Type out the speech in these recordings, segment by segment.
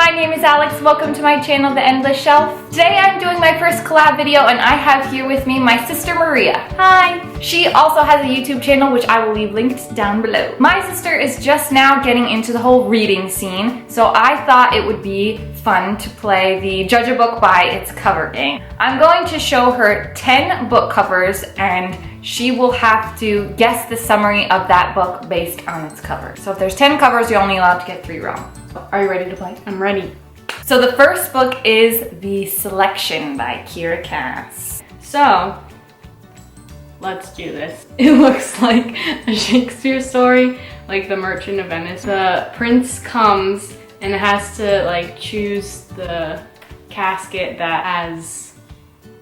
my name is Alex. Welcome to my channel, The Endless Shelf. Today I'm doing my first collab video and I have here with me my sister Maria. Hi! She also has a YouTube channel which I will leave linked down below. My sister is just now getting into the whole reading scene, so I thought it would be fun to play the judge a book by its cover game. I'm going to show her 10 book covers and she will have to guess the summary of that book based on its cover. So if there's 10 covers, you're only allowed to get 3 wrong. Are you ready to play? I'm ready. So the first book is The Selection by Kira Cass. So, let's do this. It looks like a Shakespeare story, like The Merchant of Venice. The prince comes and has to like choose the casket that has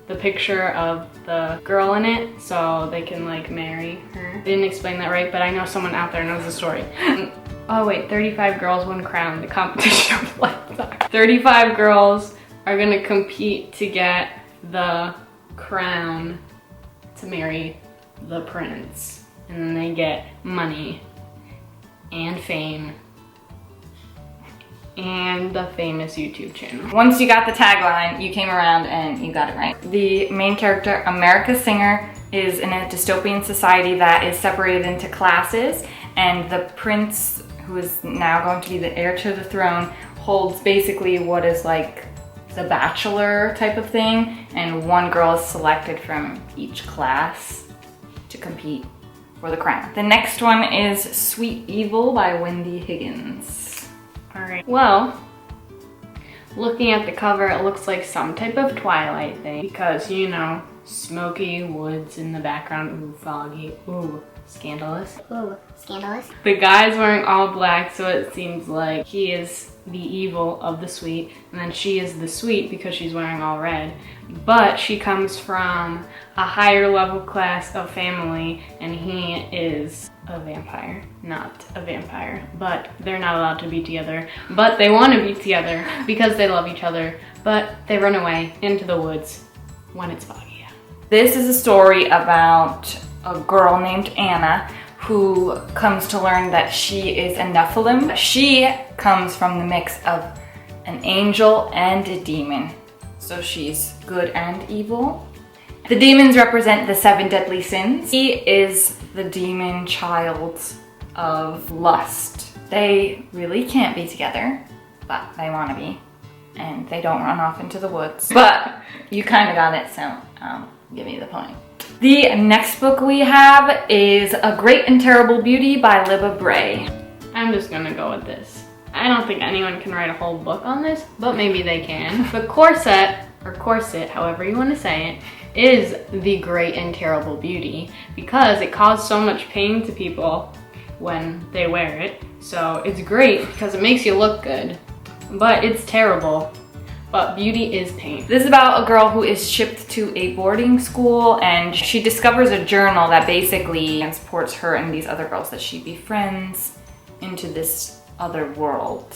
the picture of the girl in it so they can like marry her. I didn't explain that right, but I know someone out there knows the story. Oh wait, 35 girls, 1 crown, the competition of livestock. 35 girls are gonna compete to get the crown to marry the prince. And then they get money and fame and a famous YouTube channel. Once you got the tagline, you came around and you got it right. The main character, America Singer, is in a dystopian society that is separated into classes, and the prince, who is now going to be the heir to the throne, holds basically what is like the bachelor type of thing, and 1 girl is selected from each class to compete for the crown. The next one is Sweet Evil by Wendy Higgins. Alright, well, looking at the cover, it looks like some type of Twilight thing because, you know, smoky woods in the background, ooh, foggy, ooh, scandalous. Ooh, scandalous. The guy's wearing all black, so it seems like he is the evil of the sweet, and then she is the sweet because she's wearing all red. But she comes from a higher level class of family, and he is a vampire. Not a vampire, but they're not allowed to be together. But they want to be together because they love each other, but they run away into the woods when it's foggy. This is a story about a girl named Anna who comes to learn that she is a Nephilim. She comes from the mix of an angel and a demon. So she's good and evil. The demons represent the 7 deadly sins. He is the demon child of lust. They really can't be together, but they want to be. And they don't run off into the woods. But you kind of got it, so give me the point. The next book we have is A Great and Terrible Beauty by Libba Bray. I'm just gonna go with this. I don't think anyone can write a whole book on this, but maybe they can. The corset, or corset, however you want to say it, is the great and terrible beauty because it caused so much pain to people when they wear it. So it's great because it makes you look good, but it's terrible. But beauty is pain. This is about a girl who is shipped to a boarding school, and she discovers a journal that basically transports her and these other girls that she befriends into this other world,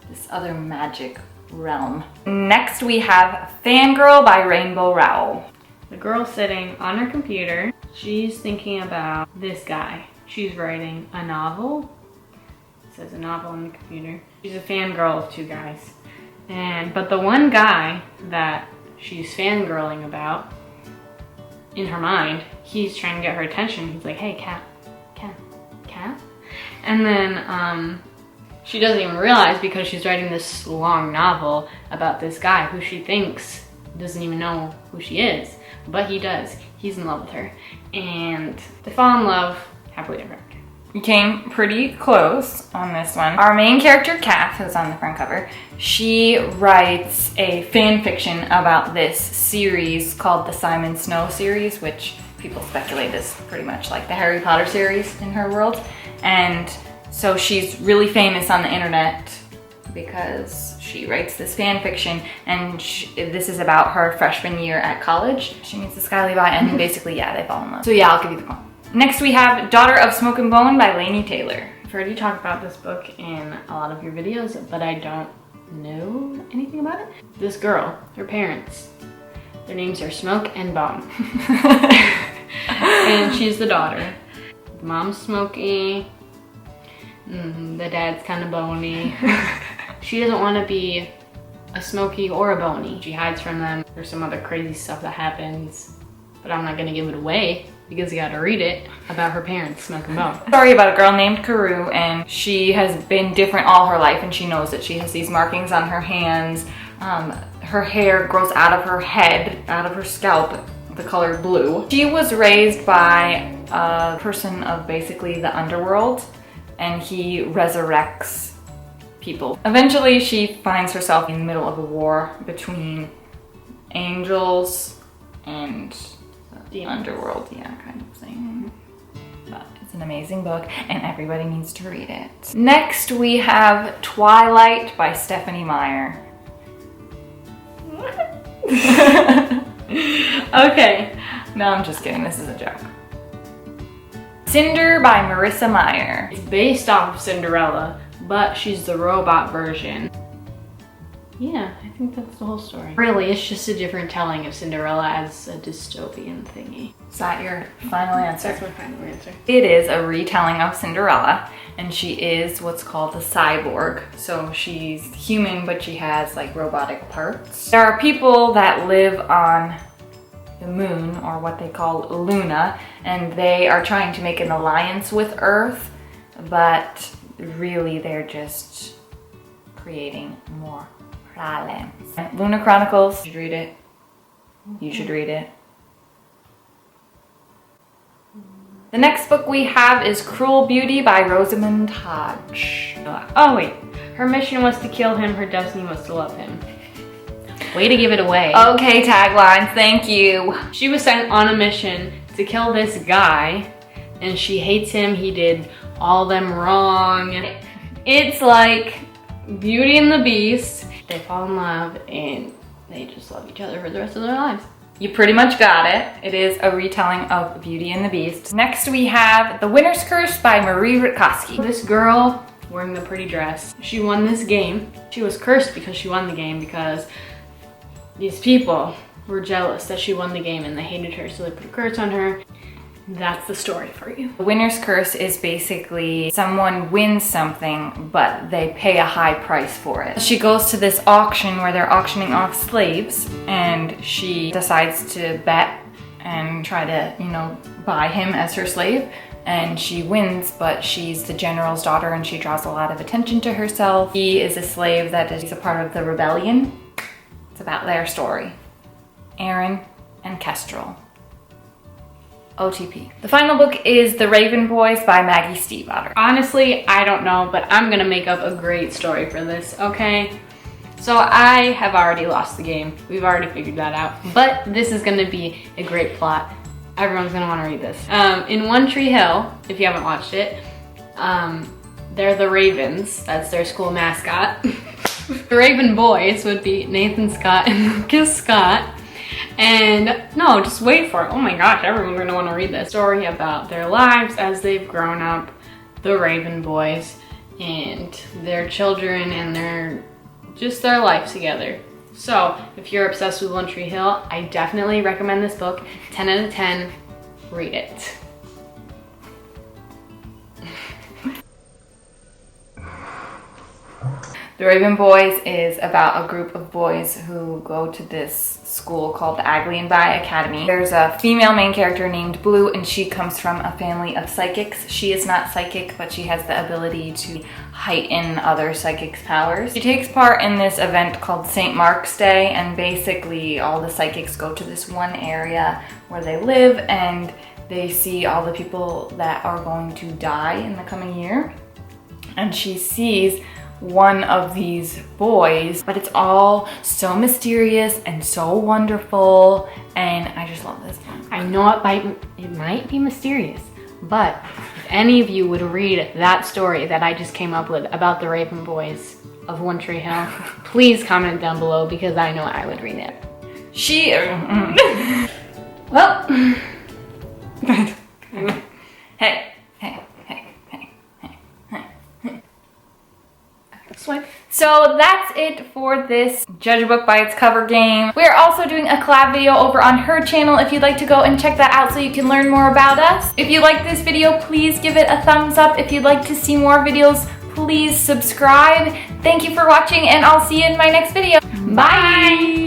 this other magic realm. Next we have Fangirl by Rainbow Rowell. The girl sitting on her computer, she's thinking about this guy. She's writing a novel. It says a novel on the computer. She's a fangirl of 2 guys. But the one guy that she's fangirling about, in her mind, he's trying to get her attention. He's like, hey, cat. And then she doesn't even realize because she's writing this long novel about this guy who she thinks doesn't even know who she is. But he does. He's in love with her. And they fall in love happily ever after. You came pretty close on this one. Our main character, Kath, who's on the front cover, she writes a fan fiction about this series called the Simon Snow series, which people speculate is pretty much like the Harry Potter series in her world. And so she's really famous on the internet because she writes this fan fiction, and this is about her freshman year at college. She meets this guy Levi, and basically, yeah, they fall in love. So yeah, I'll give you the point. Next we have Daughter of Smoke and Bone by Laini Taylor. I've heard you talk about this book in a lot of your videos, but I don't know anything about it. This girl, her parents, their names are Smoke and Bone. And she's the daughter. The mom's smoky, the dad's kind of bony. she doesn't want to be a Smokey or a Boney. She hides from them. There's some other crazy stuff that happens, but I'm not gonna give it away because you gotta read it about her parents, Smoke and Bone. Story about a girl named Karu, and she has been different all her life, and she knows that she has these markings on her hands. Her hair grows out of her head, out of her scalp, the color blue. She was raised by a person of basically the underworld, and he resurrects people. Eventually, she finds herself in the middle of a war between angels and the underworld, yeah, kind of thing. But it's an amazing book, and everybody needs to read it. Next, we have Twilight by Stephanie Meyer. Okay. No, I'm just kidding. This is a joke. Cinder by Marissa Meyer. It's based off of Cinderella, but she's the robot version. Yeah, I think that's the whole story. Really, it's just a different telling of Cinderella as a dystopian thingy. Is that your final answer? That's my final answer. It is a retelling of Cinderella, and she is what's called a cyborg. So she's human, but she has like robotic parts. There are people that live on the moon, or what they call Luna, and they are trying to make an alliance with Earth, but really they're just creating more problems. Luna Chronicles, you should read it. You should read it. The next book we have is Cruel Beauty by Rosamund Hodge. Oh wait, her mission was to kill him, her destiny was to love him. Way to give it away. Okay, taglines, thank you. She was sent on a mission to kill this guy, and she hates him. He did all them wrong. It's like Beauty and the Beast. They fall in love and they just love each other for the rest of their lives. You pretty much got it. It is a retelling of Beauty and the Beast. Next we have The Winner's Curse by Marie Rutkoski. This girl wearing the pretty dress, she won this game. She was cursed because she won the game because these people were jealous that she won the game and they hated her, so they put a curse on her. That's the story for you. The winner's curse is basically someone wins something, but they pay a high price for it. She goes to this auction where they're auctioning off slaves, and she decides to bet and try to, you know, buy him as her slave. And she wins, but she's the general's daughter and she draws a lot of attention to herself. He is a slave that is a part of the rebellion. It's about their story. Aaron and Kestrel. OTP. The final book is The Raven Boys by Maggie Stiefvater. Honestly, I don't know, but I'm gonna make up a great story for this, okay? So I have already lost the game. We've already figured that out. But this is gonna be a great plot. Everyone's gonna wanna read this. In One Tree Hill, if you haven't watched it, they're the Ravens. That's their school mascot. The Raven Boys would be Nathan Scott and Lucas Scott. And no, just wait for it. Oh my gosh, everyone's gonna wanna read this. Story about their lives as they've grown up, the Raven Boys, and their children and their life together. So if you're obsessed with One Tree Hill, I definitely recommend this book. 10 out of 10, read it. The Raven Boys is about a group of boys who go to this school called the Aglienby Academy. There's a female main character named Blue, and she comes from a family of psychics. She is not psychic, but she has the ability to heighten other psychics' powers. She takes part in this event called St. Mark's Day, and basically all the psychics go to this one area where they live, and they see all the people that are going to die in the coming year. And she sees one of these boys, but it's all so mysterious and so wonderful, and I just love this one. I know it might be mysterious, but if any of you would read that story that I just came up with about the Raven Boys of One Tree Hill, please comment down below because I know I would read it. Well, hey. Swipe. So that's it for this Judge a Book by its cover game. We are also doing a collab video over on her channel if you'd like to go and check that out so you can learn more about us. If you like this video, please give it a thumbs up. If you'd like to see more videos, please subscribe. Thank you for watching, and I'll see you in my next video. Bye!